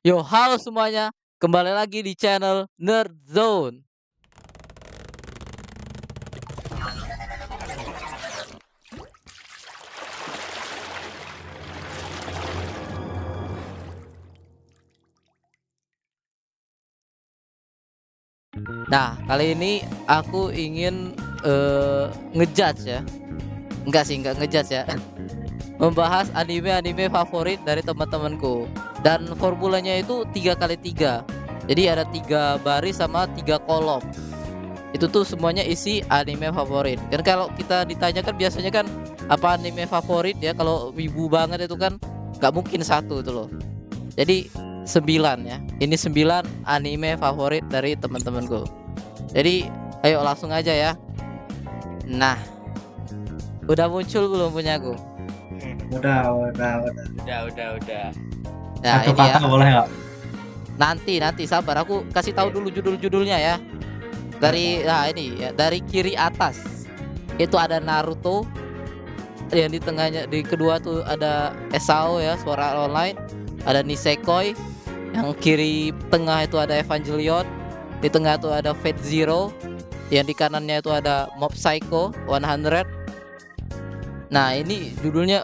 Yo, halo semuanya, kembali lagi di channel Nerd Zone. Nah, kali ini aku ingin ngejudge ya. Enggak sih, enggak ngejudge ya. Membahas anime-anime favorit dari teman-temanku. Dan formulanya itu 3x3. Jadi ada 3 baris sama 3 kolom. Itu tuh semuanya isi anime favorit. Kan kalau kita ditanya kan biasanya kan apa anime favorit ya, kalau wibu banget itu kan nggak mungkin satu itu loh. Jadi 9 ya. Ini 9 anime favorit dari teman-temanku. Jadi ayo langsung aja ya. Nah, udah muncul belum punyaku? Udah. Udah. Nah, Satu ini ya. kata boleh nggak? Nanti sabar, aku kasih tahu dulu judul-judulnya ya. Dari ini ya, dari kiri atas. Itu ada Naruto. Yang di tengahnya, di kedua tuh ada Esao ya, Sword Art Online. Ada Nisekoi. Yang kiri tengah itu ada Evangelion. Di tengah tuh ada Fate Zero. Yang di kanannya itu ada Mob Psycho 100. Nah, ini judulnya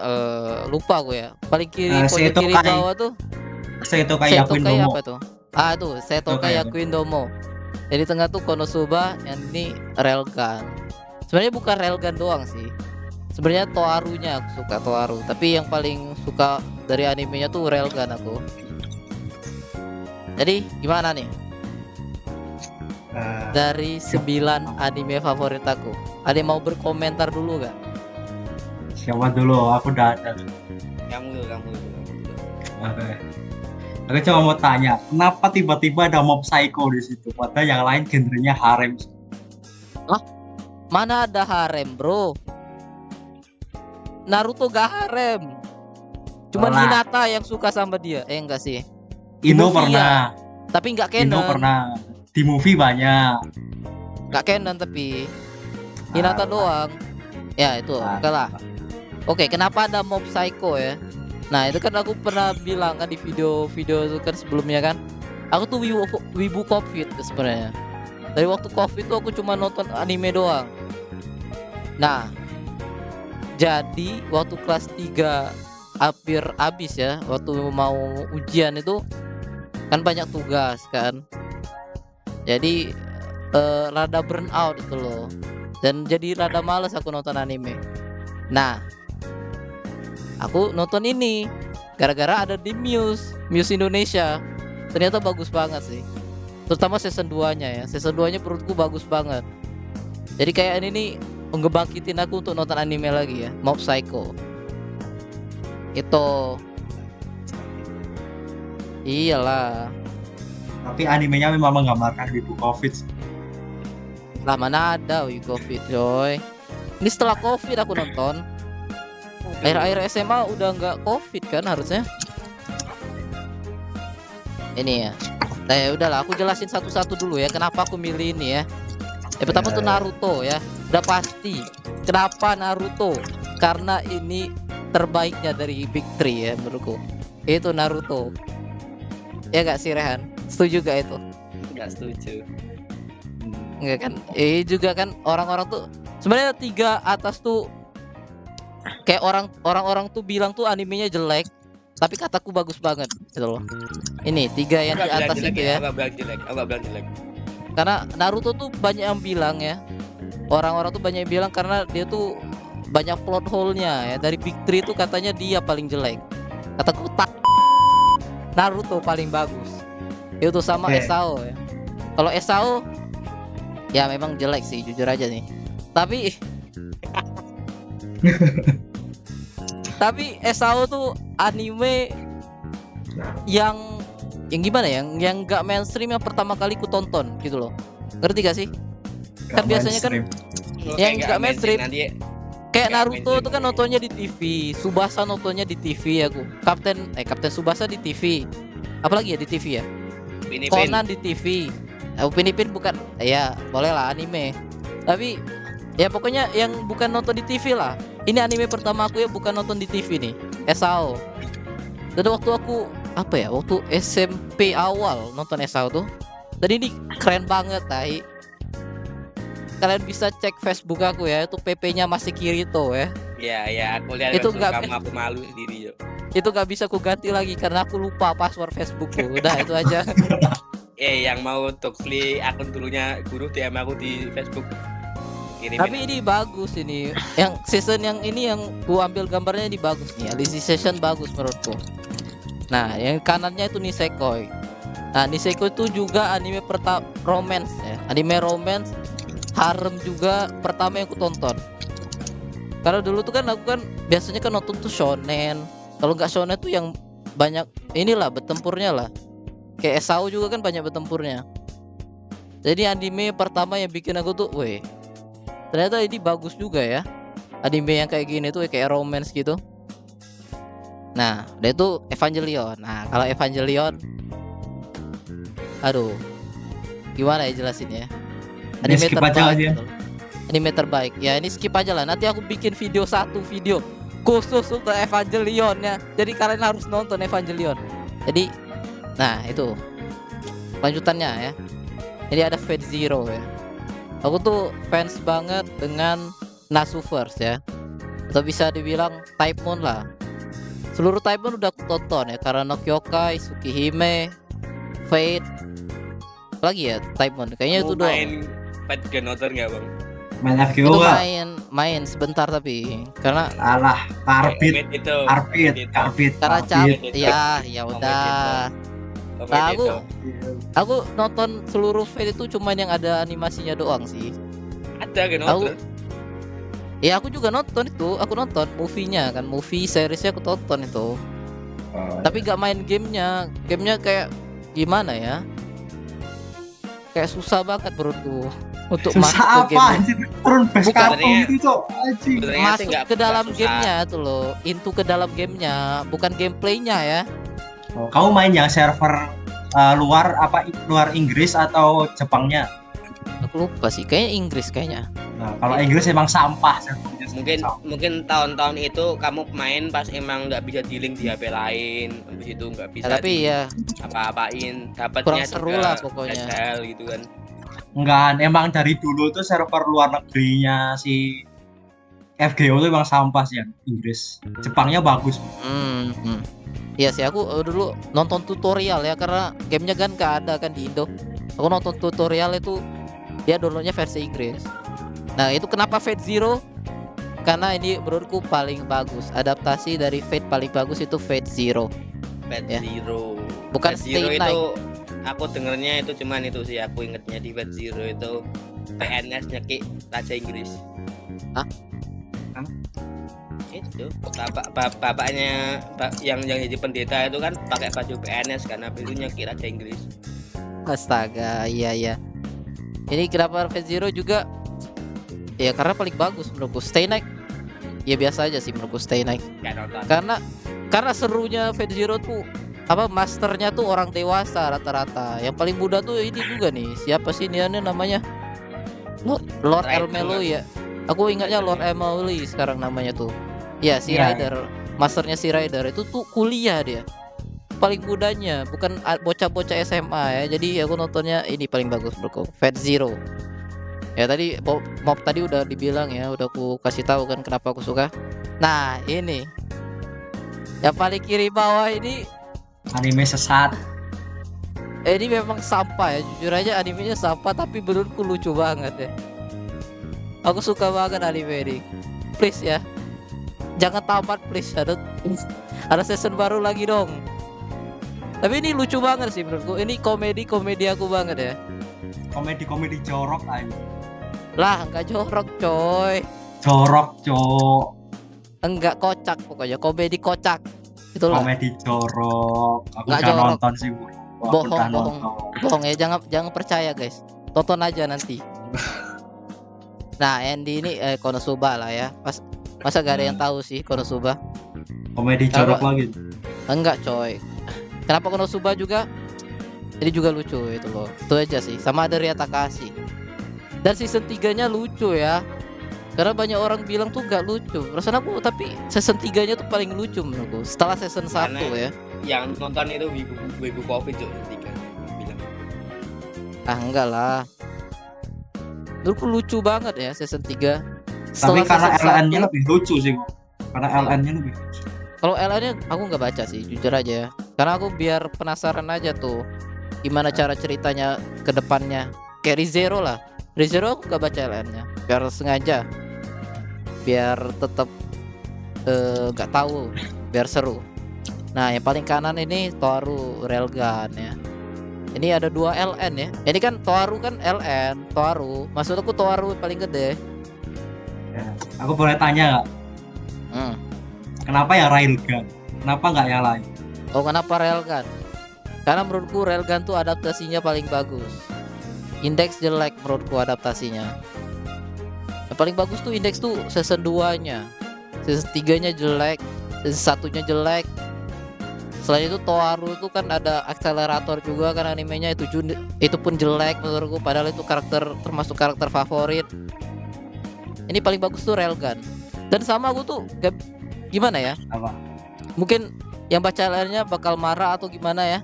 lupa aku ya. Paling kiri pojok kiri Seitokai. bawah tuh Seitokai Yakuin Setokai Domo. apa tuh? Ah, tuh Setokai Yakuin Domo. Jadi tengah tuh Konosuba, yang ini Railgun. Sebenarnya bukan Railgun doang sih. Sebenarnya Toarunya aku suka Toaru, tapi yang paling suka dari animenya tuh Railgun aku. Jadi gimana nih? Eh, Dari 9 anime favorit aku. Ada yang mau berkomentar dulu gak? Siapa dulu? Aku udah ada. Kamu dulu. Oke. Aku cuma mau tanya, kenapa tiba-tiba ada Mob Psycho di situ? Padahal yang lain genrenya harem. Mana ada harem, bro? Naruto gak harem. Cuman Lah. Hinata yang suka sama dia. Enggak sih. Ino Movie pernah. Tapi nggak Ino canon. pernah. Di movie banyak. Nggak canon tapi Hinata Alah. doang. Ya itu Alah. oke lah. Oke, kenapa ada Mob Psycho ya? Nah, itu kan aku pernah bilang kan di video-video itu kan sebelumnya kan. Aku tuh wibu COVID sebenarnya. Dari waktu COVID tuh aku cuma nonton anime doang. Nah, jadi waktu kelas 3 hampir habis ya, waktu mau ujian itu kan banyak tugas kan. Jadi rada burn out itu loh. Dan jadi rada males aku nonton anime. Nah, aku nonton ini gara-gara ada di Muse Indonesia. Ternyata bagus banget sih. Terutama season 2-nya ya. Season 2-nya menurutku bagus banget. Jadi kayak ini nih ngebangkitin aku untuk nonton anime lagi ya. Mob Psycho. Itu iyalah. Tapi animenya memang menggambarkan ibu COVID. Lah mana ada COVID coy. Ini setelah COVID aku nonton. Akhir-akhir SMA udah nggak COVID kan harusnya. Ini ya. Nah, ya udahlah, aku jelasin satu-satu dulu ya kenapa aku milih ini ya. Yang pertama tuh Naruto ya. Udah pasti. Kenapa Naruto? Karena ini terbaiknya dari Big Three ya menurutku. Itu Naruto. Ya gak sih Rehan? Setuju gak itu? Nggak setuju. Enggak kan? Juga kan orang-orang tuh sebenarnya 3 atas tuh kayak orang-orang tuh bilang tuh animenya jelek, tapi kataku bagus banget gitu loh. Ini 3 yang di atas itu ya. Aku nggak bilang jelek. Karena Naruto tuh banyak yang bilang ya. Orang-orang tuh banyak yang bilang karena dia tuh banyak plot hole-nya ya. Dari Big Three tuh katanya dia paling jelek. Kataku tak, Naruto paling bagus. Itu sama Oke. Esao ya. Kalau Esao ya memang jelek sih jujur aja nih. Tapi Esao tuh anime yang gimana ya? Yang nggak mainstream yang pertama kali ku tonton gitu loh. Ngerti gak sih? Kan biasanya kan yang nggak mainstream. Nanti Kayak nggak Naruto mainstream. tuh kan nontonnya di TV, Tsubasa nontonnya di TV aku. Kapten Tsubasa di TV. Apalagi ya di TV ya? Pinipin. Conan di TV. Upin Ipin bukan, ya boleh lah anime. Tapi ya pokoknya yang bukan nonton di TV lah. Ini anime pertama aku ya bukan nonton di TV nih. Esao. Dan waktu aku apa ya, waktu SMP awal nonton SAO tuh. Dan ini keren banget, tai. Kalian bisa cek Facebook aku ya, itu PP-nya masih Kirito ya. Ya, aku lihat Itu langsung nggak- kamu, aku malu sendiri yo. Itu gak bisa ku ganti lagi karena aku lupa password Facebookku. Udah itu aja. Yang mau Toxli akun dulunya guru DM aku di Facebook. Kirimin. Tapi ini bagus ini. Yang season yang ini yang ku ambil gambarnya ini bagus nih. Alicization bagus menurutku. Nah, yang kanannya itu Nisekoi. Nah, Nisekoi itu juga anime romance ya. Anime romance harem juga pertama yang ku tonton. Karena dulu tuh kan aku kan biasanya kan nonton tuh shonen. Kalau nggak shonen tuh yang banyak inilah bertempurnya lah. Kayak SAO juga kan banyak bertempurnya. Jadi anime pertama yang bikin aku tuh, weh, ternyata ini bagus juga ya. Anime yang kayak gini tuh kayak romance gitu. Nah, dia tuh Evangelion. Nah, kalau Evangelion, aduh, gimana ya jelasinnya? Ini skip aja ya. Anime terbaik. Ya ini skip aja lah. Nanti aku bikin satu video khusus untuk Evangelion ya. Jadi kalian harus nonton Evangelion. Jadi, nah itu lanjutannya ya. Jadi ada Fate Zero ya. Aku tuh fans banget dengan Nasuverse ya. Atau bisa dibilang Type Moon lah. Seluruh Type Moon udah aku tonton ya. Karena no Kyokai, Tsukihime, Fate. Lagi ya Type Moon. Kayaknya itu Kamu doang. main Fight Gun Order nggak bang? Main Itu FGO nggak? main sebentar tapi karena Alah, karbit, itu. karbit. karena Komedi capek itu. ya ya udah. Nah, aku nonton seluruh Fate itu cuman yang ada animasinya doang sih. Ada Gun Aku Order. ya aku juga nonton itu, aku nonton movie-nya kan, movie seriesnya aku tonton itu. Tapi gak main gamenya, gamenya kayak gimana ya? Kayak susah banget menurutku untuk masuk Susah ke apa game. anjir? Turun base Bukan. kartu gitu, Cok. Anjing. Sebenarnya sih Masuk nggak- ke dalam nggak susah. gamenya tuh loh, into ke dalam gamenya, bukan gameplaynya ya. Kamu main yang server luar luar Inggris atau Jepangnya? Aku lupa sih, kayaknya Inggris kayaknya. Nah, kalau Inggris emang sampah servernya. Mungkin tahun-tahun itu kamu main pas emang nggak bisa di-link di HP lain, habis itu nggak bisa Tapi ya apa-apain, dapatnya kurang seru juga lah pokoknya. SL gitu kan. Enggak, emang dari dulu tuh server luar negerinya si FGO tuh emang sampah sih yang Inggris. Jepangnya bagus. Iya sih, aku dulu nonton tutorial ya karena gamenya kan gak ada kan di Indo. Aku nonton tutorial itu dia downloadnya versi Inggris. Nah itu kenapa Fate Zero? Karena ini menurutku paling bagus. Adaptasi dari Fate paling bagus itu Fate Zero. Fate Ya. Zero. Bukan Fate Zero Stay itu Night. aku dengernya itu cuman itu sih, aku ingetnya di Fate Zero itu PNS nyekik Raja Inggris. Hah? Itu bapaknya yang jadi pendeta itu kan pakai baju PNS kan, habis itu nyekik Raja Inggris. Astaga, iya. Ini kenapa Fate Zero juga? Ya karena paling bagus menurutku. Stay Night ya biasa aja sih menurutku Stay Night. Gak nonton. Karena serunya Fate Zero tuh apa masternya tuh orang dewasa rata-rata. Yang paling muda tuh ini juga nih. Siapa sih dia namanya? Lord Rider. Elmelo ya. Aku ingatnya Lord Emily sekarang namanya tuh. Ya si Iya, Rider. Masternya si Rider itu tuh kuliah dia. Paling mudanya, bukan bocah-bocah SMA ya. Jadi aku nontonnya ini paling bagus menurutku. Fate Zero. Ya tadi Mob tadi udah dibilang ya, udah aku kasih tahu kan kenapa aku suka. Nah, ini. Yang paling kiri bawah ini Anime sesat. ini memang sampah ya. Jujur aja animenya sampah tapi menurutku lucu banget ya. Aku suka banget anime ini. Please ya. Jangan tamat please. Ada season baru lagi dong. Tapi ini lucu banget sih menurutku. Ini komedi aku banget ya. Komedi jorok aja. Lah, enggak jorok coy. Jorok, Cok. Enggak kocak pokoknya. Komedi kocak. Itulah. Komedi jorok. Aku Nggak udah jorok. nonton sih, Bu. Aku Bohong, udah bohong. nonton. Bohong ya, jangan percaya guys. Tonton aja nanti. Nah, Andy ini Konosuba lah ya. Masa gak ada yang tahu sih Konosuba? Komedi jorok lagi. Enggak coy. Kenapa Konosuba juga? Ini juga lucu itu loh. Itu aja sih. Sama ada Ria Takahashi. Dan season 3-nya lucu ya. Karena banyak orang bilang tuh gak lucu. Perasaan aku tapi season 3-nya tuh paling lucu menurutku. Setelah season 1 Karena- ya. yang nonton itu wibu covid tuh tiga bilang. Enggak lah. Menurutku lucu banget ya season 3. Tapi karena season LN-nya 1, lebih lucu sih. Karena LN-nya lebih lucu. kalau LN-nya aku nggak baca sih, jujur aja ya. Karena aku biar penasaran aja tuh gimana cara ceritanya ke depannya. Kayak ReZero lah. ReZero aku nggak baca LN-nya, biar sengaja. Biar tetap nggak tahu, biar seru. Nah, yang paling kanan ini Toaru Railgun ya. Ini ada 2 LN ya. Ini kan Toaru kan LN, Toaru. Maksud aku Toaru paling gede. Ya. Aku boleh tanya nggak? Hmm. Kenapa ya Railgun? Kenapa nggak yang lain? Oh, kenapa Railgun? Karena menurutku Railgun tuh adaptasinya paling bagus. Index jelek menurutku adaptasinya. Yang paling bagus tuh Index tuh season 2-nya. Season 3-nya jelek, season 1-nya jelek. Selain itu Toaru itu kan ada akselerator juga kan animenya, itu pun jelek menurutku, padahal itu termasuk karakter favorit. Ini paling bagus tuh Railgun. Dan sama aku tuh gimana ya? Apa? Mungkin yang baca lainnya bakal marah atau gimana ya.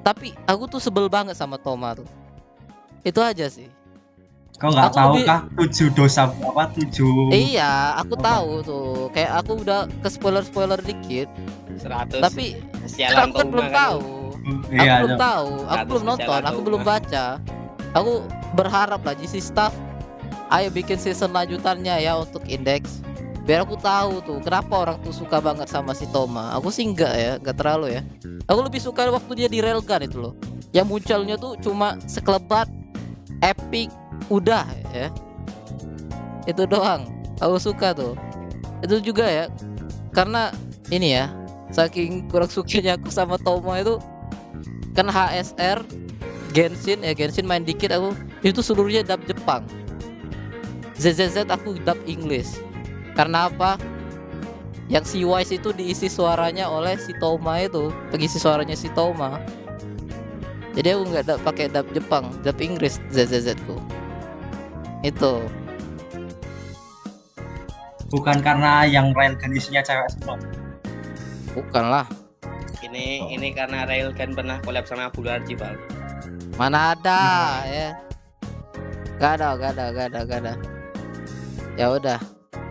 Tapi aku tuh sebel banget sama Toma tuh. Itu aja sih. Kau nggak Aku tahu lebih- kah 7 dosa apa 7? Iya, aku Apa? tahu tuh. Kayak aku udah ke spoiler dikit, 100 tapi sialan aku kan belum Toma tahu. Iya, Aku belum Jok. tahu, aku belum Status nonton, kesialan aku Toma. belum baca. Aku berharap lah GC Staff ayo bikin season lanjutannya ya untuk Index. Biar aku tahu tuh kenapa orang tuh suka banget sama si Toma. Aku sih enggak terlalu ya. Aku lebih suka waktu dia di Railgun itu loh. Yang munculnya tuh cuma sekelebat epic udah ya. Itu doang. Aku suka tuh. Itu juga ya. Karena ini ya, saking kurang sukanya aku sama Toma itu kan HSR Genshin main dikit aku, itu seluruhnya dub Jepang. ZZZ aku dub English. Karena apa? Yang si Wise itu diisi suaranya oleh si Toma itu, pengisi suaranya si Toma. Jadi aku nggak pakai dub Jepang, dub Inggris ZZZ ku. Itu. Bukan karena yang Railgun isinya cewek semua. Bukan lah. ini karena Railgun pernah collab sama Bulan Cival. Mana ada ya. Gak ada. Ya udah.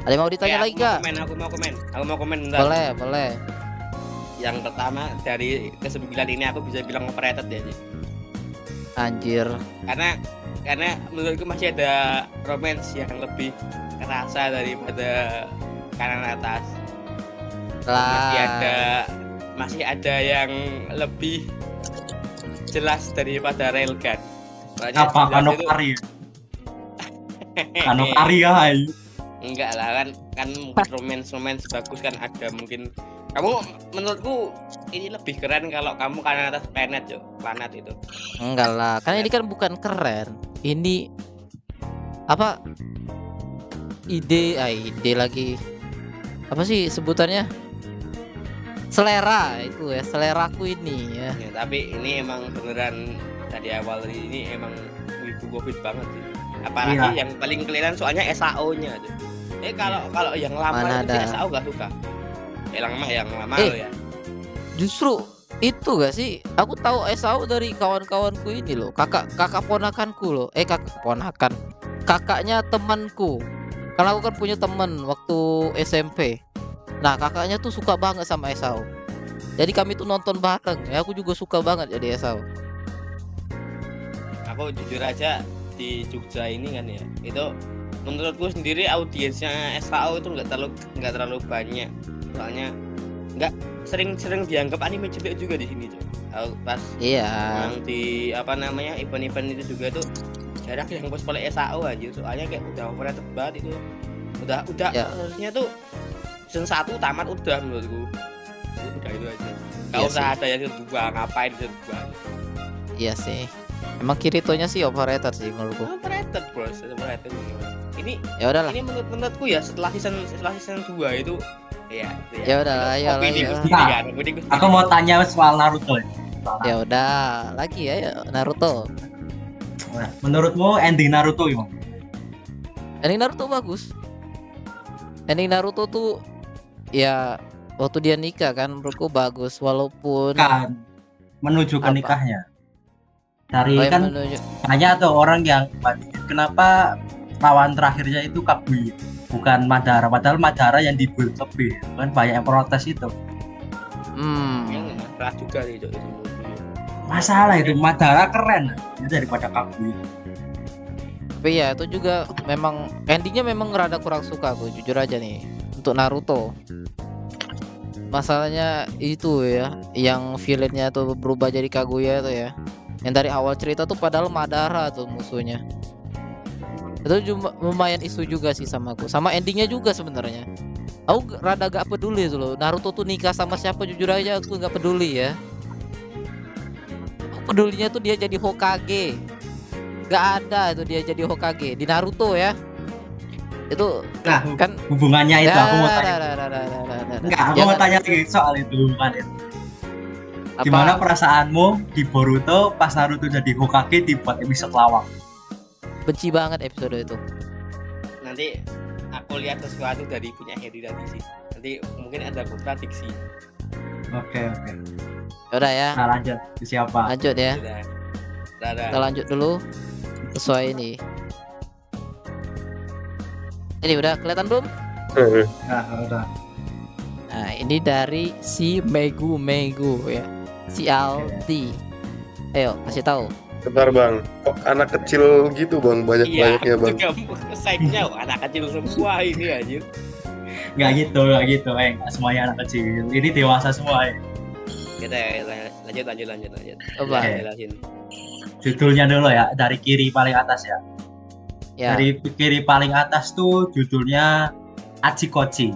Ada yang mau ditanya lagi gak? Aku mau komen bentar. Boleh. Yang pertama dari ke-9 ini aku bisa bilang overrated ya, Ci. Anjir. Karena menurutku masih ada romance yang lebih kerasa daripada kanan atas. Masih ada yang lebih jelas daripada Railgun. Soalnya Apa jelas itu- Kanokari? Kanokari ya. Hai. Enggak lah, kan mungkin romance bagus kan ada mungkin. Kamu menurutku ini lebih keren kalau kamu kanan atas planet itu. Enggak lah, karena ini kan bukan keren. Ini apa? Ide lagi. Apa sih sebutannya? Selera itu ya, seleraku ini ya. Ya, tapi ini emang beneran dari awal ini emang wibu covid banget sih. Apalagi Iya. yang paling kelihatan soalnya SAO-nya tuh. Kalau yang lama Mana itu ada. SAO gak suka. Yang lama Eh. lo ya. Justru itu gak sih? Aku tahu SAO dari kawan-kawanku ini loh, kakak ponakanku loh. Kakak ponakan. Kakaknya temanku. Karena aku kan punya temen waktu SMP. Nah, kakaknya tuh suka banget sama SAO. Jadi kami tuh nonton bareng. Ya, aku juga suka banget jadi SAO. Aku jujur aja di Jogja ini kan ya. Itu menurutku sendiri audiensnya SAO itu nggak terlalu banyak. Soalnya nggak sering dianggap anime jelek juga di sini tuh. Pas Iya. yang di event-event itu juga tuh jarang yang cosplay SAO aja. Soalnya kayak udah overrated banget itu. Udah Ya. harusnya tuh season 1 tamat udah menurutku. Udah itu aja. Gak Iya usah sih. ada yang kedua, ngapain kedua. Iya sih. Emang Kirito-nya sih overrated sih menurutku. Overrated bros, overrated. Ini Ya udahlah. ini menurutku ya setelah season 2 itu ya Ya udah, itu ayo, opini ayo. ku sendiri kan, opini ku Aku sendiri. mau tanya soal Naruto ya. Ya udah, lagi ya Naruto. Nah, menurutmu ending Naruto gimana? Ending Naruto bagus. Ending Naruto tuh ya waktu dia nikah kan menurutku bagus walaupun Kan menuju ke Apa? nikahnya. Dari yang kan menunjuk banyak tuh orang yang bandingin kenapa lawan terakhirnya itu Kaguya bukan Madara, padahal Madara yang dibuild lebih. Kan banyak yang protes itu. Yang keras juga sih Cok, itu menurutku. Masalah itu Madara keren daripada Kaguya. tapi ya itu juga memang endingnya memang rada kurang suka aku jujur aja nih untuk Naruto. Masalahnya itu ya yang villainnya tuh berubah jadi Kaguya itu ya, yang dari awal cerita tuh padahal Madara tuh musuhnya. Itu cuma lumayan isu juga sih sama aku, sama endingnya juga sebenarnya. Aku rada gak peduli tuh loh Naruto tuh nikah sama siapa, jujur aja aku gak peduli ya. Aku pedulinya tuh dia jadi Hokage. Gak ada itu dia jadi Hokage di Naruto ya. Itu Nah, kan hubungannya itu aku mau tanya. Enggak, aku mau Jangan- tanya lagi soal itu hubungannya. apa? Gimana perasaanmu di Boruto pas Naruto jadi Hokage dibuat episode lawak? Benci banget episode itu. Nanti aku lihat sesuatu dari punya Hedi tadi sih. Nanti mungkin ada kontradiksi. Oke. Udah ya, Nah, lanjut ke siapa? lanjut ya. Sudah. Dadah. Kita lanjut dulu sesuai ini. Ini udah kelihatan belum? Nah, udah. Nah, ini dari si Megu ya. Si Aldi. Ayo, kasih tahu. Bentar bang, kok anak kecil gitu bang, Iya, banyak-banyaknya aku bang. juga side-nya anak kecil semua ini anjir. Nggak gitu, nggak semuanya anak kecil. Ini dewasa semua. Kita lanjut. Coba. Oke. Jelasin. Judulnya dulu ya, dari kiri paling atas ya. Ya. Dari kiri paling atas tuh judulnya Achikochi.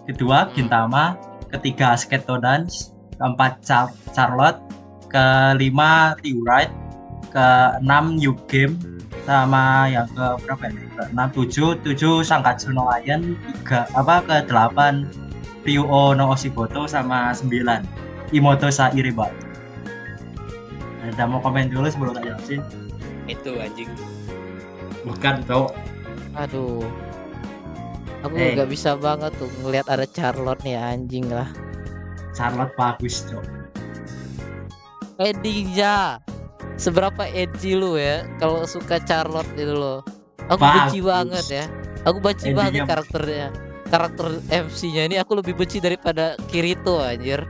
Kedua Gintama, ketiga Sketo Dance, keempat Charlotte, kelima Theorite, keenam New Game, sama yang ke berapa ini? Keenam tujuh Sankatsu no Lion, ke-8 Ryuo no Oshigoto, sama 9 Imoto Sa Iriba. Ada mau komen dulu sebelum tak jelasin? Itu anjing. Bukan tuh. Aduh. Aku Eh. nggak bisa banget tuh ngelihat ada Charlotte nih anjing lah. Charlotte bagus cok. Endingnya seberapa edgy lu ya kalau suka Charlotte itu loh. Aku Bagus. benci banget ya. Aku benci banget Endingnya- karakternya. Karakter MC-nya ini aku lebih benci daripada Kirito anjir.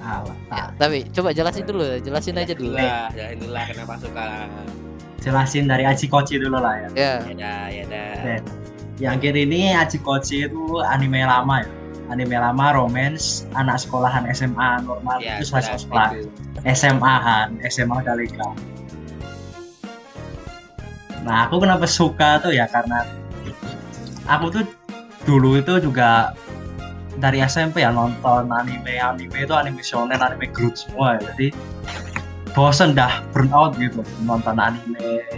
Alah, Ya, tapi coba jelasin dulu, jelasin aja dulu. Jelasin dulu lah kenapa suka. jelasin dari Achikochi dulu lah ya. Ya, Ya dah. Oke. Yang kiri ini Achikochi itu anime lama ya. Anime lama romance anak sekolahan SMA normal Ya, itu slice of jelas life. itu. SMA udah legal. Nah, aku kenapa suka tuh ya karena aku tuh dulu itu juga dari SMP ya nonton anime itu anime shonen, anime grup semua ya. Jadi bosen dah, burn out gitu nonton anime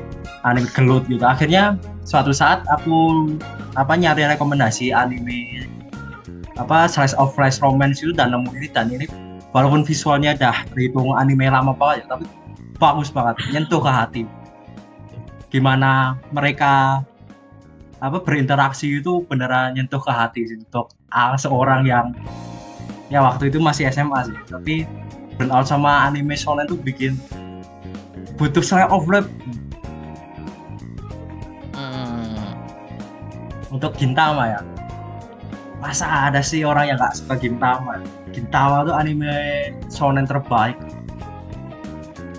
gelut gitu. Akhirnya suatu saat aku nyari rekomendasi anime slice of life romance itu dan nemu ini, dan ini walaupun visualnya dah terhitung anime lama banget ya, tapi bagus banget, nyentuh ke hati. Gimana mereka berinteraksi itu beneran nyentuh ke hati sih, untuk seorang yang ya waktu itu masih SMA sih, tapi burn out sama anime shonen tuh bikin butuh slice of life. Untuk Gintama ya, masa ada sih orang yang gak suka Gintama? Gintama tuh anime shonen terbaik.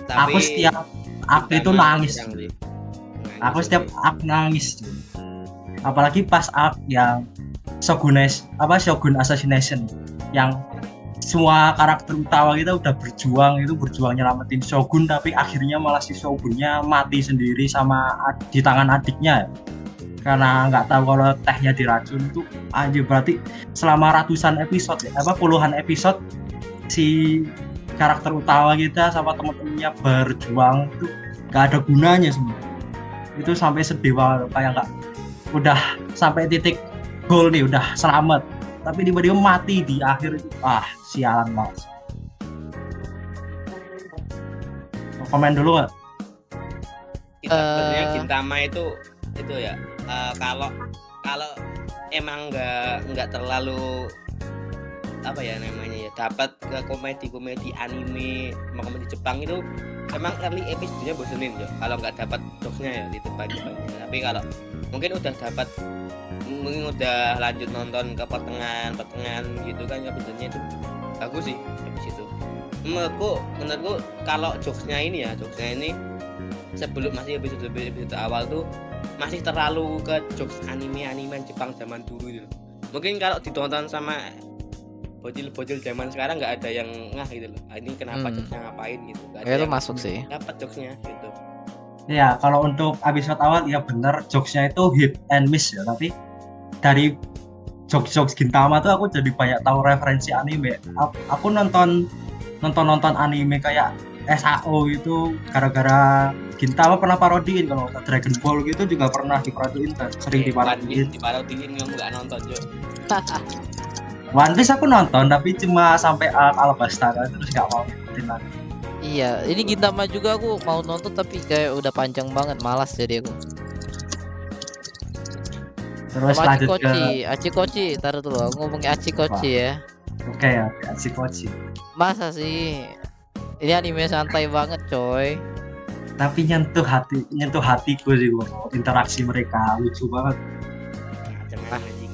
Aku setiap aku itu nangis. Aku setiap aku nangis tuh. Apalagi pas yang Shogun Assassination, yang semua karakter utama kita udah berjuang nyelamatin Shogun, tapi akhirnya malah si Shogunnya mati sendiri di tangan adiknya karena nggak tahu kalau tehnya diracun. Itu anjir, berarti selama ratusan episode puluhan episode si karakter utama kita sama teman-temannya berjuang itu nggak ada gunanya semua. Itu sampai sedih banget, kayak nggak udah sampai titik goal nih, udah selamat, tapi tiba-tiba mati di akhir itu. Sialan banget. Mau komen dulu nggak? Sebenarnya Gintama itu ya, kalau emang nggak terlalu apa ya namanya ya, dapat ke komedi anime sama komedi Jepang itu emang early episode-nya bosenin ya kalau nggak dapat jokesnya ya di depan-depannya. Tapi kalau mungkin udah lanjut nonton ke pertengahan gitu kan, episode-nya itu bagus sih habis itu. Menurutku kalau jokesnya ini sebelum masih episode awal tuh masih terlalu ke jokes anime Jepang zaman dulu itu. Mungkin kalau ditonton sama bocil zaman sekarang nggak ada yang gitu loh. Ini kenapa jokesnya ngapain gitu. Itu masuk sih. Dapat jokesnya gitu. Ya, kalau untuk episode awal ya bener jokesnya itu hit and miss ya, tapi dari jokes Gintama tuh aku jadi banyak tahu referensi anime. Aku nonton anime kayak SAO itu gara-gara Gintama pernah parodiin. Kalau Dragon Ball gitu juga pernah diparodiin kan, sering diparodiin. Diparodiin kamu nggak nonton Jo. One Piece aku nonton tapi cuma sampai Alabasta kan, terus nggak mau ngikutin lagi. Iya, ini Gintama juga aku mau nonton tapi kayak udah panjang banget, malas jadi aku. Terus Sama lanjut ke Achikochi, taruh dulu, aku ngomongin Achikochi ya. oke ya, Achikochi. Masa sih? Ini anime santai banget, coy. Tapi nyentuh hatiku sih gua. Interaksi mereka lucu banget. Macam-macam anjing.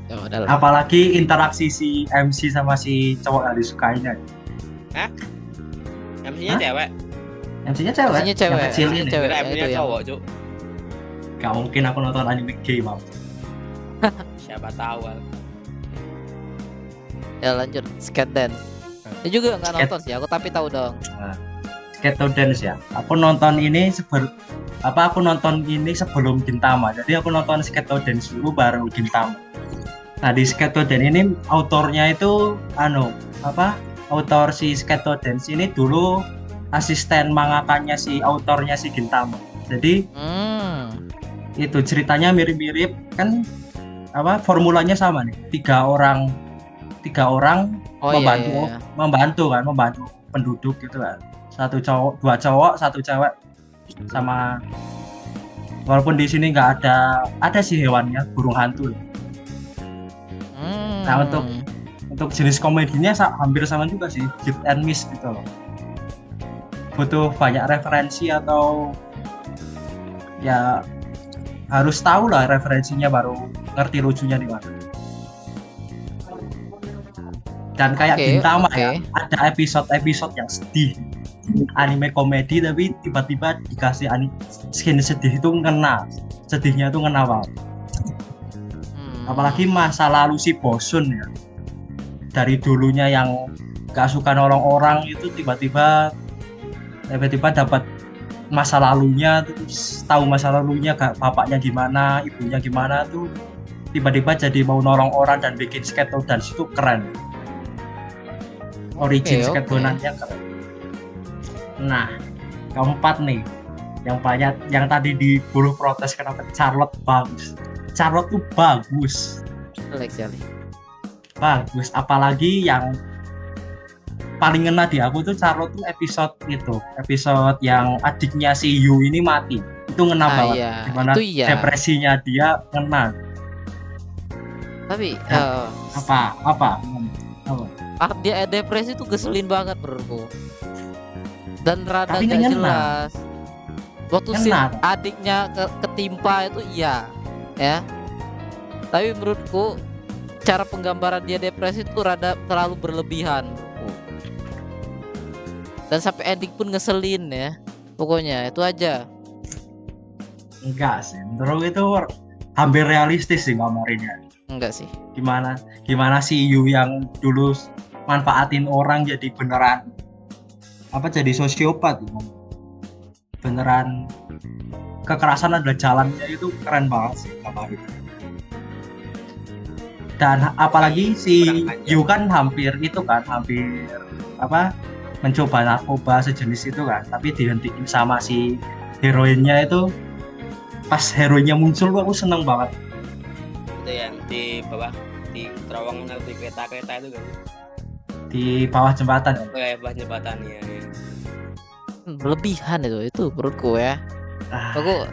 Ya udahlah. Apalagi interaksi si MC sama si cowok yang disukainya. MC-nya Hah? cewek. MC-nya cewek. MC-nya cewek. Yang kecil MC-nya ini. cewek. Kira itu MC-nya yang- cowok, Cuk. Gak mungkin aku nonton anime gay, Mam. Siapa tahu. Ya lanjut, Skate Dance. Ini juga nggak nonton sih, aku tapi tahu dong. Skate Dance ya. Aku nonton ini sebelum Gintama. Jadi aku nonton Skate Dance dulu baru Gintama. Nah, di Skate Dance ini autornya itu autor si Skate Dance ini dulu asisten mangakanya si autornya si Gintama. Jadi itu ceritanya mirip-mirip kan, formulanya sama nih. Tiga orang Oh membantu penduduk gitu kan. Dua cowok, satu cewek. Sama walaupun di sini nggak ada sih hewannya, burung hantu. Nah, untuk jenis komedinya hampir sama juga sih, hit and miss gitu loh. Butuh banyak referensi atau ya harus tahu lah referensinya baru ngerti lucunya di mana. Dan kayak Gintama ya, ada episode yang sedih, anime komedi tapi tiba-tiba dikasih scene sedih itu sedihnya itu ngena banget. Apalagi masa lalu si Bosun ya, dari dulunya yang gak suka nolong orang itu tiba-tiba dapat masa lalunya, terus tahu masa lalunya bapaknya gimana, ibunya gimana tuh, tiba-tiba jadi mau nolong orang dan bikin skate dance itu keren. Origin skate dance-nya keren. Nah, keempat nih, yang tadi diburu protes kenapa Charlotte bagus. Charlotte tuh bagus, apalagi yang paling ngena di aku tuh Charlotte tuh episode yang adiknya si Yu ini mati, itu ngena banget. Iya, Gimana itu iya. depresinya dia ngena. Tapi apa? dia depresi tuh ngeselin banget menurutku. Dan rada Tapi gak ngena. jelas. Waktu si Ngena. adiknya ketimpa itu iya, ya. Tapi menurutku cara penggambaran dia depresi itu rada terlalu berlebihan menurutku. Dan sampai ending pun ngeselin ya. Pokoknya itu aja. Enggak sih, menurut itu hampir realistis sih ngamarinnya. Enggak sih. Gimana si Yu yang dulu manfaatin orang jadi beneran jadi sosiopat gitu. Beneran kekerasan adalah jalannya, itu keren banget sih ngamarin. Dan apalagi si Yu kan hampir mencoba narkoba sejenis itu kan, tapi dihentiin sama si heroinnya itu. Pas heroinnya muncul aku seneng banget. Itu yang di bawah di terowongan atau di kereta itu kan, Di bawah jembatan ya. oh ya bawah jembatan ya. Berlebihan itu menurutku ya. Aku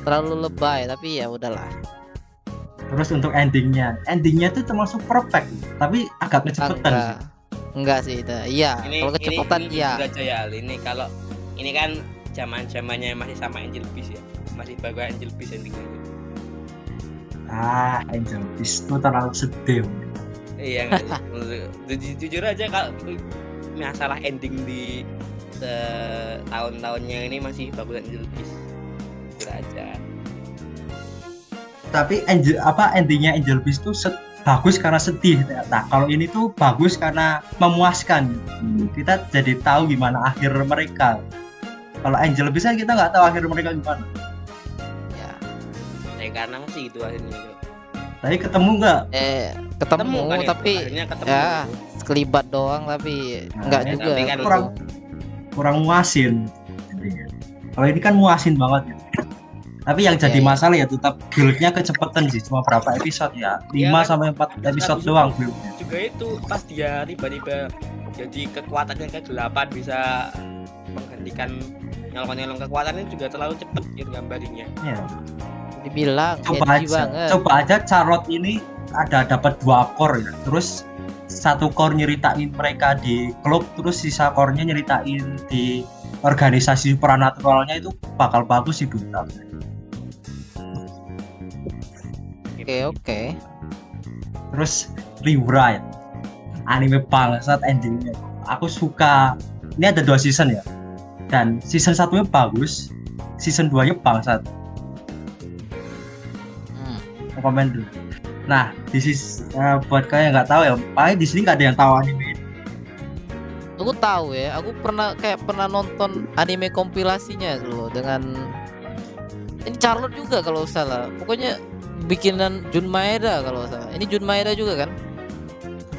terlalu lebay tapi ya udahlah. Terus untuk endingnya tuh termasuk perfect, tapi agak kecepatan sih. Enggak sih itu. Iya, kalau kecepatan ini iya. jujur aja ya Al. Ini kalau ini kan zamannya masih sama Angel Beats ya, masih bagus Angel Beats endingnya. Angel Beats itu terlalu sedih. Iya nggak sih? Jujur aja kalau masalah ending di tahun-tahunnya ini masih bagus Angel Beats. Jujur aja. Tapi endingnya Angel Beats itu bagus karena sedih ternyata. Kalau ini tuh bagus karena memuaskan. Kita jadi tahu gimana akhir mereka. Kalau Angel Beats kan kita nggak tahu akhir mereka gimana. Ya. Karena sih itu akhirnya. Tapi ketemu nggak? Ketemu kan ya? tapi Akhirnya ketemu. ya sekelibat doang tapi enggak ini juga. tapi kan gitu. kurang muasin. Kalau ini kan muasin banget gitu. Tapi yang jadi Iya. masalah ya tetap build-nya kecepatan sih, cuma berapa episode ya? 5 Iya kan? sampai 4 episode Habis doang itu build-nya. juga itu pas dia tiba-tiba jadi kekuatannya ke-8 bisa menghentikan nyolong kekuatannya juga terlalu cepat gitu gambarnya. Ya. Dibilang Coba edgy aja, banget. coba aja Charlotte ini dapat 2 core ya. Terus satu core nyeritain mereka di klub, terus sisa core-nya nyeritain di organisasi supernaturalnya, itu bakal bagus sih build up. Oke. Terus Rewrite, anime bangsat endingnya. Aku suka. Ini ada 2 season ya, dan season 1-nya bagus, season 2-nya bangsat. Komen dulu. Nah, buat kalian yang nggak tahu ya, paling di sini nggak ada yang tahu anime ini. Aku tahu ya, aku pernah nonton anime kompilasinya loh dengan ini Charlotte juga kalau salah. Pokoknya bikinan Jun Maeda kalau salah. Ini Jun Maeda juga kan?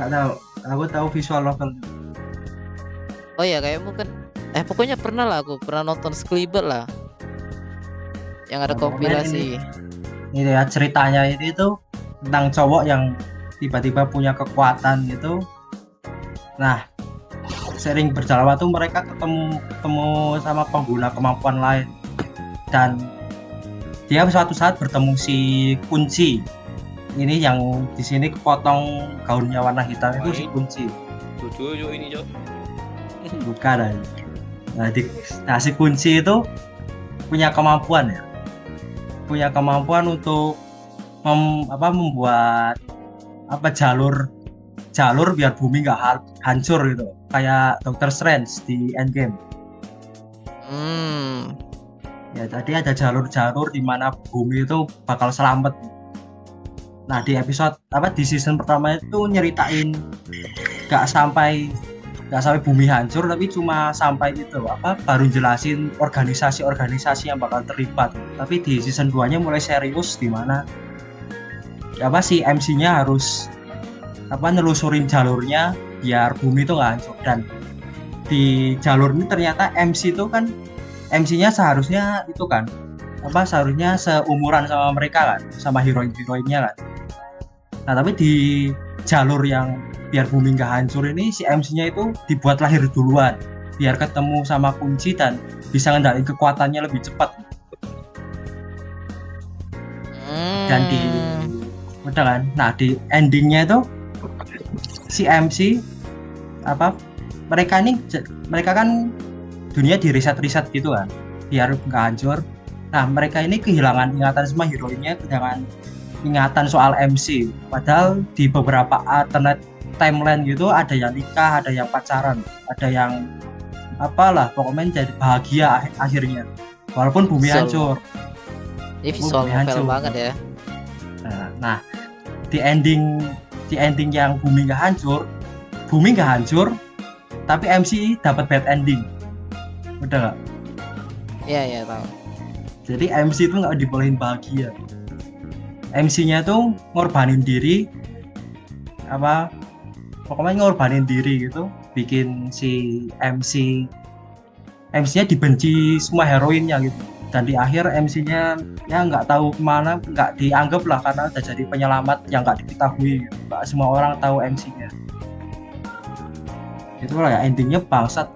Nggak tahu. Aku tahu visual novel. Oh iya kayak mungkin pokoknya pernah nonton Sekelibat lah. Yang ada Nah, kompilasi. Ini ya ceritanya ini tuh tentang cowok yang tiba-tiba punya kekuatan gitu. Nah, sering berjalan waktu mereka ketemu sama pengguna kemampuan lain, dan dia suatu saat bertemu si Kunci. Ini yang di sini kepotong gaunnya warna hitam itu si Kunci. Jojo ini Jo. Bukan aja. Nah, si Kunci itu punya kemampuan ya. Punya kemampuan untuk membuat jalur biar bumi nggak hancur gitu, kayak Doctor Strange di Endgame. Ya, tadi ada jalur-jalur di mana bumi itu bakal selamat. Nah, di season pertama itu nyeritain nggak sampai bumi hancur, tapi cuma sampai itu baru jelasin organisasi yang bakal terlibat. Tapi di season 2-nya mulai serius, di mana si MC-nya harus nelusurin jalurnya biar bumi itu nggak hancur. Dan di jalur ini ternyata MC-nya seharusnya itu kan seharusnya seumuran sama mereka kan, sama heroin-heroinnya kan. Nah, tapi di jalur yang biar bumi nggak hancur ini, si MC-nya itu dibuat lahir duluan biar ketemu sama Kunci dan bisa ngendalin kekuatannya lebih cepat. Dan udah kan. Nah, di endingnya itu si MC mereka kan dunia di riset gitu kan biar nggak hancur. Nah, mereka ini kehilangan ingatan sama heroinnya, kehilangan ingatan soal MC. Padahal di beberapa alternate timeline gitu ada yang nikah, ada yang pacaran, ada yang pokoknya jadi bahagia akhirnya walaupun bumi hancur. Ini visual novel banget ya. Nah, di ending yang bumi nggak hancur tapi MC dapat bad ending. Udah nggak? Iya tahu. Jadi MC itu nggak dibolehin bahagia. MC-nya tuh ngorbanin diri gitu, bikin si MC-nya dibenci semua heroinnya gitu. Dan di akhir MC-nya ya nggak tahu kemana, nggak dianggap lah karena udah jadi penyelamat yang nggak diketahui gitu. Nggak semua orang tahu MC-nya. Itulah ya endingnya bangsat.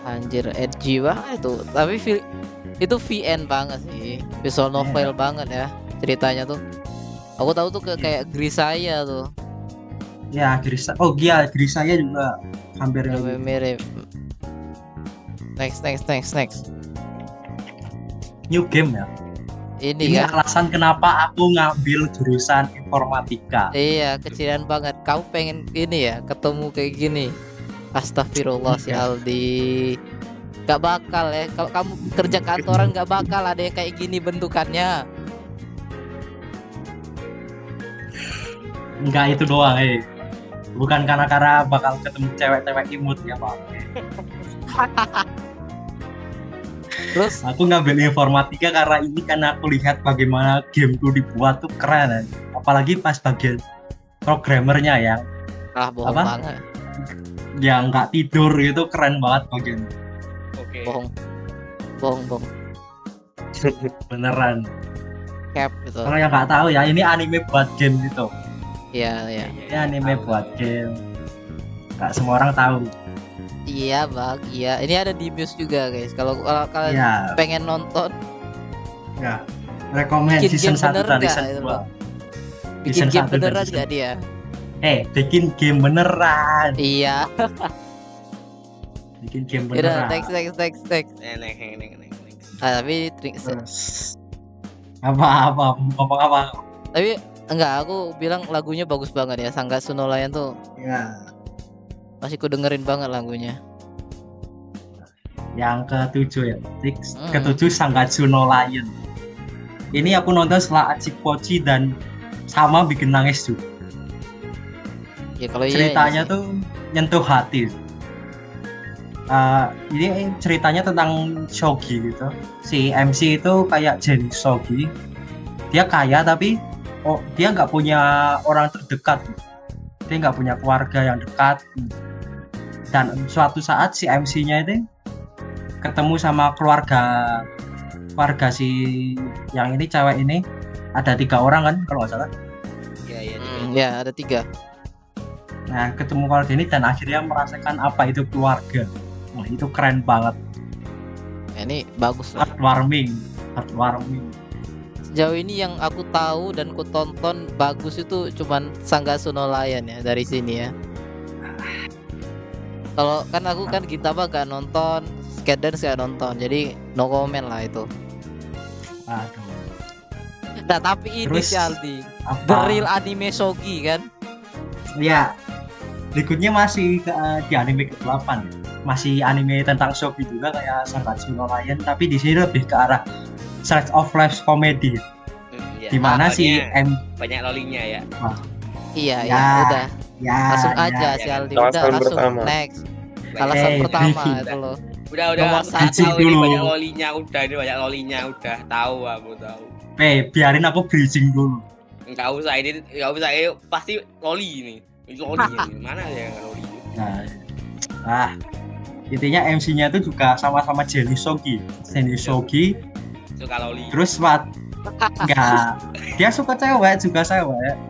Anjir, edgy banget itu. Tapi itu VN banget sih, visual novel banget ya ceritanya tuh. Aku tahu tuh kayak Grisaya tuh. Ya, Grisaya juga hampir kayak gitu. Mirip. Next. New game ya. Ini Ini kan. alasan kenapa aku ngambil jurusan informatika. Iya, kecilan banget. Kamu pengen ini ya, ketemu kayak gini. Astagfirullah si Iya. Aldi. Gak bakal ya. Kalau kamu kerja kantoran gak bakal ada yang kayak gini bentukannya. Enggak itu doang, bukan karena bakal ketemu cewek-cewek imut ya Pak. Terus Aku ngambil informatika karena ini kan aku lihat bagaimana game itu dibuat tuh keren ya. Apalagi pas bagian programmernya bohong Apa? banget. yang nggak tidur gitu keren banget bagian Oke. Bohong. beneran. Cap gitu. Kalau yang nggak tahu ya ini anime buat game gitu. Iya. Ini anime buat game. Nggak semua orang tahu. Iya, Bang. Iya. Ini ada di Muse juga, guys. Kalau kalian Ya, pengen nonton ya. Rekomen bikin season game 1 bener dan nggak season itu, 2. Bang? Bikin Season game 1 dan beneran season gak dia? bikin game beneran. Iya. Bikin game Udah, beneran. next. Next. Tapi Terus apa ngomong apa? tapi enggak, aku bilang lagunya bagus banget ya. Sangatsu no Lion tuh Ya, masih ku dengerin banget lagunya. yang ketujuh ya. Hmm. Ketujuh Sangatsu no Lion. Ini aku nonton setelah Achik Pochi dan sama bikin nangis juga. Ya kalau iya Ceritanya sih. tuh nyentuh hati. Ini ceritanya tentang shogi gitu. Si MC itu kayak Jenny Shogi. Dia kaya tapi dia nggak punya orang terdekat. Dia nggak punya keluarga yang dekat. Dan suatu saat si MC-nya itu ketemu sama keluarga si yang ini cewek ini. Ada 3 orang kan kalau nggak salah. Iya. Ya, ada 3. Nah, ketemu keluarga ini dan akhirnya merasakan apa itu keluarga. Nah, itu keren banget. Ini bagus lah. Heartwarming. Sejauh ini yang aku tahu dan ku tonton bagus itu cuman Sangatsu no Lion ya dari sini ya. Kalau kan aku kan Gintama gak nonton, Skate Dance gak nonton, jadi no comment lah itu. Aduh. Nah tapi ini Terus, si Aldi, Apa? the real anime shogi kan? Ya. Berikutnya masih di anime ke-8. Masih anime tentang shogi juga kayak Sangatsu no Lion, tapi di sini lebih ke arah slice of life comedy. Di mana si banyak lolinya ya. Iya Ya, ya udah Ya, langsung ya. aja si Aldi Alasan udah langsung pertama. next. Alasan Eh, pertama briefing. itu loh. Udah Nomor aku satu tahu ini dulu. banyak lolinya udah tahu aku tahu. Biarin aku bridging dulu. Enggak usah ini pasti loli ini. Ini loli ini. Mana ya loli? Nah, intinya MC-nya itu juga sama-sama Jenny Shogi. Suka loli. Terus enggak, dia suka cewek.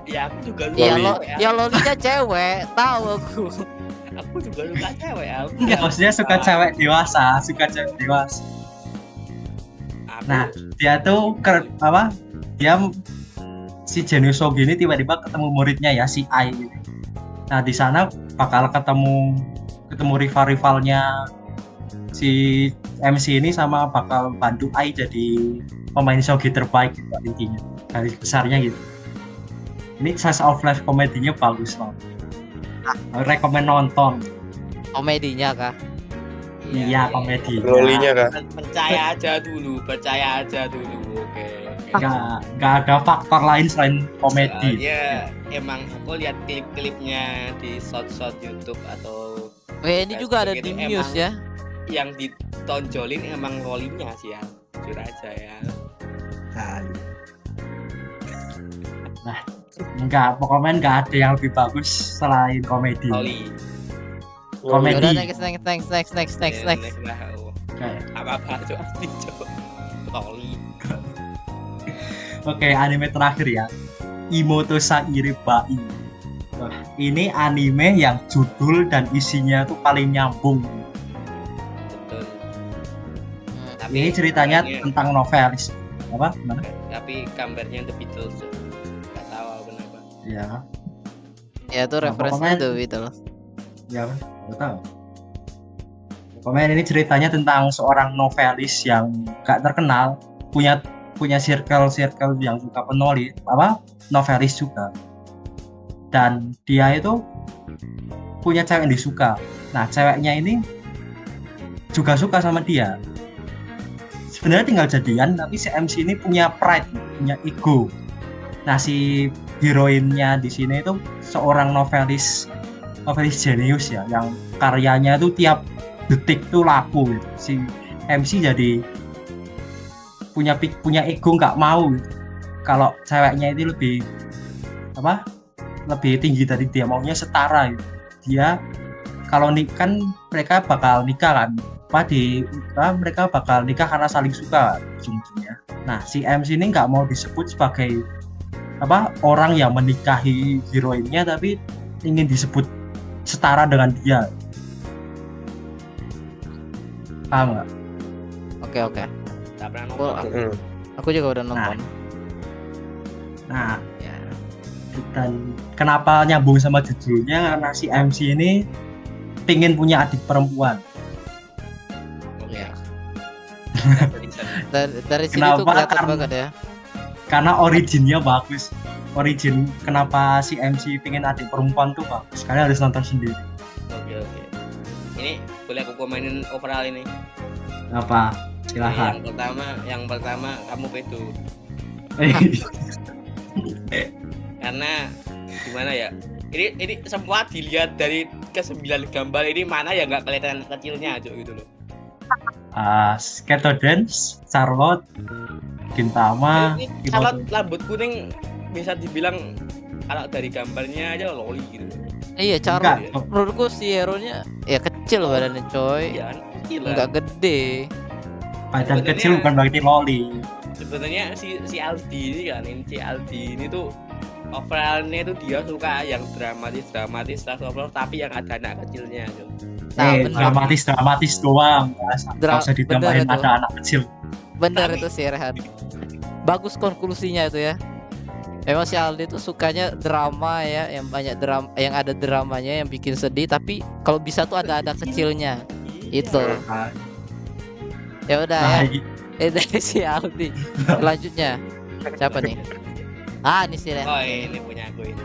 Ya aku juga suka Iya Loli. lo, ya lolinya cewek, tahu aku. Aku juga suka cewek. Enggak, maksudnya suka cewek dewasa. Nah, dia tuh dia si Jenny Shogi ini tiba-tiba ketemu muridnya ya si Ai ini. Nah, di sana bakal ketemu rival-rivalnya si MC ini sama bakal bantu Ai jadi pemain shogi terbaik gitu intinya. Garis besarnya gitu. Ini slice of life komedinya bagus banget. Rekomen nonton. Komedinya kah? Iya, komedi. Lolinya kah? Percaya aja dulu. Oke. Nggak ada faktor lain selain komedi. Soalnya emang aku lihat klip-klipnya di short YouTube atau Ini juga ada di Gitu, Muse ya. yang ditonjolin emang lolinya sih ya. Jujur aja ya. Nah, pokoknya nggak ada yang lebih bagus selain komedi. Loli. Komedi. Udah next. Nah, Oke. apa tuh arti Cok? Loli. Oke, anime terakhir ya. Imoto Saire Bai. Wah, ini anime yang judul dan isinya tuh paling nyambung. Betul. Ini ceritanya gambarnya- tentang novelis. Apa? Gimana? tapi gambarnya The Beatles. Gak tahu Ya, Ya itu Nah, referensinya pokoknya- tuh gitu loh. ya nggak tahu. Pokoknya ini ceritanya tentang seorang novelis yang gak terkenal, punya punya circle yang suka penulis, novelis juga. Dan dia itu punya cewek yang disuka. Nah, ceweknya ini juga suka sama dia. Sebenarnya tinggal jadian, tapi si MC ini punya pride, punya ego. Nah, si heroinnya di sini itu seorang novelis jenius ya, yang karyanya itu tiap detik tuh laku gitu. Si MC jadi punya ego, nggak mau gitu. Kalau ceweknya itu lebih tinggi dari dia, maunya setara gitu. Dia kalau kan mereka bakal nikah kan, mereka bakal nikah karena saling suka ujung-ujungnya. Nah, si MC ini nggak mau disebut sebagai orang yang menikahi heroinnya, tapi ingin disebut setara dengan dia. Paham nggak? Oke. Tak pernah Gua- nonton. Mm. Aku juga udah nonton. Nah, Ya. dan kenapa nyambung sama judulnya, karena si MC ini pingin punya adik perempuan. Oke. Ya. Tulisan. Dari sini tuh Kenapa? kelihatan banget ya. Karena originnya bagus. Origin kenapa si MC pingin adik perempuan tuh bagus. Kalian harus nonton sendiri. Oke. Ini boleh aku komenin overall ini. Apa? Ini Silahkan. yang pertama kamu pedo. Karena gimana ya? Ini semua dilihat dari ke-9 gambar ini, mana yang nggak kelihatan kecilnya aja gitu loh. Sketo Dance, Charlotte, Gintama, Ini kalau rambut kuning bisa dibilang kalau dari gambarnya aja loli gitu. Iya, Enggak, Charlotte menurutku si hero-nya ya kecil badannya coy. Iya, kecil lah. Enggak gede. badan sebenarnya- kecil bukan berarti loli. Sebenarnya si Aldi ini kan, si Aldi ini tuh overallnya tuh dia suka yang dramatis tapi yang ada anak kecilnya tuh. Nah, bener. Dramatis doang. Nggak usah ditambahin bener itu. ada anak kecil. Bener Tapi- itu si Rehan. Bagus konklusinya itu ya. Emang si Aldi tuh sukanya drama ya, yang banyak drama, yang ada dramanya, yang bikin sedih. Tapi kalau bisa tuh ada kecilnya. Itu. Nah, Ya udah nah, ya. Dari si Aldi. Selanjutnya siapa nih? Ah, ini si Rehan. Oh ini punya aku ini.